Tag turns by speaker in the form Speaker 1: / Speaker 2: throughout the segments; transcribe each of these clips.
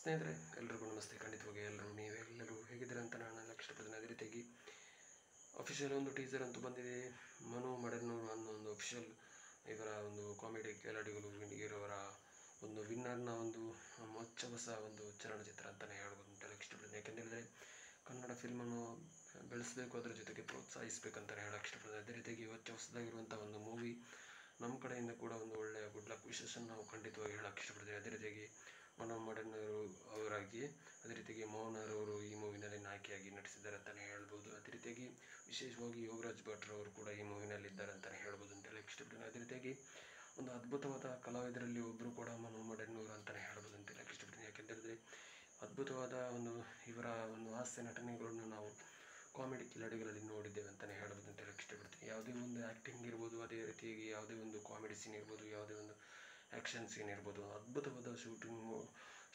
Speaker 1: ಸ್ನೇಹಿತರೆ, ಎಲ್ರಿಗೂ ನಮಸ್ತೆ. ಖಂಡಿತವಾಗಿ ನೀವೆಲ್ಲರೂ ಹೇಗಿದ್ದೀರ ಅಂತ ನಾನು ಇಷ್ಟಪಡ್ತೀನಿ. ಅದೇ ರೀತಿಯಾಗಿ ಅಫಿಷಿಯಲ್ ಒಂದು ಟೀಸರ್ ಅಂತೂ ಬಂದಿದೆ. ಮನು ಮಡನ್ನೂರು ಅನ್ನೋ ಒಂದು ಅಫಿಷಿಯಲ್ ಇವರ ಒಂದು ಕಾಮಿಡಿ ಕಿಲಾಡಿಗಳು ಇರೋವರ ಒಂದು ವಿನ್ನರ್ನ ಒಂದು ಹೊಸ ಒಂದು ಚಲನಚಿತ್ರ ಅಂತಲೇ ಹೇಳ್ಬೋದು ಅಂತ ಇಷ್ಟಪಡ್ತೀನಿ. ಯಾಕೆಂದರೆ ಕನ್ನಡ ಫಿಲ್ಮನ್ನು ಬೆಳೆಸಬೇಕು, ಅದರ ಜೊತೆಗೆ ಪ್ರೋತ್ಸಾಹಿಸಬೇಕಂತಲೇ ಹೇಳಕ್ಕೆ ಇಷ್ಟಪಡ್ತೀನಿ. ಅದೇ ರೀತಿಯಾಗಿ ಹೊಸದಾಗಿರುವಂಥ ಒಂದು ಮೂವಿ ನಮ್ಮ ಕಡೆಯಿಂದ ಕೂಡ ಒಂದು ಒಳ್ಳೆಯ ಗುಡ್ ಲಕ್ ವಿಶೇಷ ನಾವು ಖಂಡಿತವಾಗಿ ಹೇಳಕ್ಕೆ ಇಷ್ಟಪಡ್ತೀವಿ. ಅದೇ ರೀತಿಯಾಗಿ ಮನು ಮಡನ್ನೂರು ಅವರಾಗಿ, ಅದೇ ರೀತಿಯಾಗಿ ಮೋಹನರವರು ಈ ಮೂವಿನಲ್ಲಿ ನಾಯಕಿಯಾಗಿ ನಟಿಸಿದ್ದಾರೆ ಅಂತಲೇ ಹೇಳ್ಬೋದು. ಅದೇ ರೀತಿಯಾಗಿ ವಿಶೇಷವಾಗಿ ಯೋಗರಾಜ್ ಭಟ್ರವರು ಕೂಡ ಈ ಮೂವಿನಲ್ಲಿ ಇದ್ದಾರೆ ಅಂತಲೇ ಹೇಳ್ಬೋದು ಅಂತ ಹೇಳಕ್ಕೆ ಇಷ್ಟಪಡ್ತೀನಿ. ಅದೇ ರೀತಿಯಾಗಿ ಒಂದು ಅದ್ಭುತವಾದ ಕಲಾವಿದರಲ್ಲಿ ಒಬ್ಬರು ಕೂಡ ಮನು ಮಡನ್ನೂರು ಅಂತಲೇ ಹೇಳ್ಬೋದು ಅಂತ ಹೇಳಕ್ಕೆ ಇಷ್ಟಪಡ್ತೀನಿ. ಯಾಕೆಂದರೆ ಅದ್ಭುತವಾದ ಇವರ ಒಂದು ಹಾಸ್ಯ ನಟನೆಗಳನ್ನು ನಾವು ಕಾಮಿಡಿ ಕಿಲಾಡಿಗಳಲ್ಲಿ ನೋಡಿದ್ದೇವೆ ಅಂತಲೇ ಹೇಳ್ಬೋದು ಅಂತ ಹೇಳಕ್ಕೆ ಇಷ್ಟಪಡ್ತೀನಿ. ಯಾವುದೇ ಒಂದು ಆ್ಯಕ್ಟಿಂಗ್ ಇರ್ಬೋದು, ಅದೇ ರೀತಿಯಾಗಿ ಯಾವುದೇ ಒಂದು ಕಾಮಿಡಿ ಸೀನ್ ಇರ್ಬೋದು, ಯಾವುದೇ ಒಂದು ಆ್ಯಕ್ಷನ್ ಸೀನ್ ಇರ್ಬೋದು, ಅದ್ಭುತವಾದ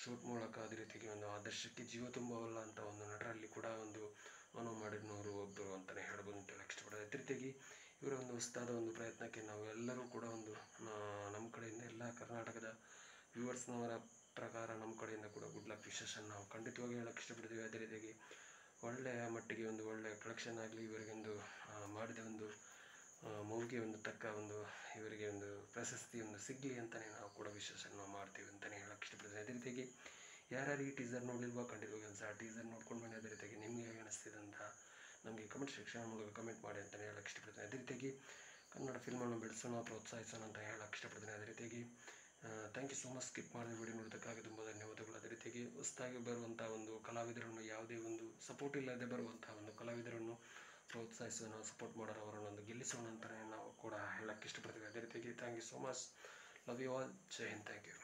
Speaker 1: ಶೂಟ್ ಮೂಲಕ ಅದೇ ರೀತಿಯಾಗಿ ಒಂದು ಆದರ್ಶಕ್ಕೆ ಜೀವ ತುಂಬವಲ್ಲ ಅಂತ ಒಂದು ನಟರಲ್ಲಿ ಕೂಡ ಒಂದು ಮನು ಮಡನ್ನೂರು ಒಬ್ಬರು ಅಂತಲೇ ಹೇಳ್ಬೋದು ಅಂತ ಹೇಳಕ್ಕೆ ಇಷ್ಟಪಡ್ತೀನಿ. ಅದೇ ರೀತಿಯಾಗಿ ಇವರ ಒಂದು ಹೊಸದಾದ ಒಂದು ಪ್ರಯತ್ನಕ್ಕೆ ನಾವು ಎಲ್ಲರೂ ಕೂಡ ನಮ್ಮ ಕಡೆಯಿಂದ ಎಲ್ಲ ಕರ್ನಾಟಕದ ವ್ಯೂವರ್ಸ್ನವರ ಪ್ರಕಾರ ನಮ್ಮ ಕಡೆಯಿಂದ ಕೂಡ ಗುಡ್ ಲಕ್ ವಿಶೇಷ ನಾವು ಖಂಡಿತವಾಗಿ ಹೇಳಕ್ಕೆ ಇಷ್ಟಪಡ್ತೀವಿ. ಅದೇ ರೀತಿಯಾಗಿ ಒಳ್ಳೆಯ ಮಟ್ಟಿಗೆ ಒಂದು ಒಳ್ಳೆಯ ಪ್ರೊಡಕ್ಷನ್ ಆಗಲಿ, ಇವರಿಗೊಂದು ಮಾಡಿದ ಒಂದು ಮೂವಿಗೆ ಒಂದು ತಕ್ಕ ಒಂದು ಇವರಿಗೆ ಒಂದು ಪ್ರಶಸ್ತಿ ಒಂದು ಸಿಗಲಿ ಅಂತಲೇ ನಾವು ಕೂಡ ವಿಶೇಷ ನಾವು ಮಾಡ್ತೀವಿ ಅಂತಲೇ ಹೇಳಕ್ಕೆ ಇಷ್ಟಪಡ್ತೀನಿ. ಅದೇ ರೀತಿಯಾಗಿ ಯಾರ್ಯಾರು ಈ ಟೀಸರ್ ನೋಡಿಲ್ವೋ ಖಂಡಿತವಾಗಿ ಆ ಟೀಸರ್ ನೋಡ್ಕೊಂಡು ಬನ್ನಿ. ಅದೇ ರೀತಿಯಾಗಿ ನಿಮಗೆ ಹೇಗೆ ಅನಿಸ್ತಿದೆ ಅಂತ ನಮಗೆ ಕಮೆಂಟ್ ಸೆಕ್ಷನ್ ಮೂಲಕ ಕಮೆಂಟ್ ಮಾಡಿ ಅಂತಲೇ ಹೇಳಕ್ಕೆ ಇಷ್ಟಪಡ್ತೀನಿ. ಅದೇ ರೀತಿಯಾಗಿ ಕನ್ನಡ ಫಿಲ್ಮನ್ನು ಬೆಳೆಸೋಣ, ಪ್ರೋತ್ಸಾಹಿಸೋಣ ಅಂತ ಹೇಳಕ್ಕೆ ಇಷ್ಟಪಡ್ತೀನಿ. ಅದೇ ರೀತಿಯಾಗಿ thank you so much. Skip ಮಾಡಿದ ವಿಡಿಯೋ ನೋಡೋದಕ್ಕಾಗಿ ತುಂಬ ಧನ್ಯವಾದಗಳು. ಅದೇ ರೀತಿಯಾಗಿ ಹೊಸದಾಗಿ ಬರುವಂಥ ಒಂದು ಕಲಾವಿದರನ್ನು, ಯಾವುದೇ ಒಂದು ಸಪೋರ್ಟ್ ಇಲ್ಲದೆ ಬರುವಂಥ ಒಂದು ಕಲಾವಿದರನ್ನು ಪ್ರೋತ್ಸಾಹಿಸೋಣ, ಸಪೋರ್ಟ್ ಮಾಡೋರು, ಅವರನ್ನು ಗೆಲ್ಲಿಸೋಣ ಅಂತಲೇ ನಾವು ಕೂಡ ಹೇಳಕ್ಕೆ ಇಷ್ಟಪಡ್ತೀವಿ. ಅದೇ ರೀತಿಯಾಗಿ thank you so much. Love you all. Jai Hind. Thank you.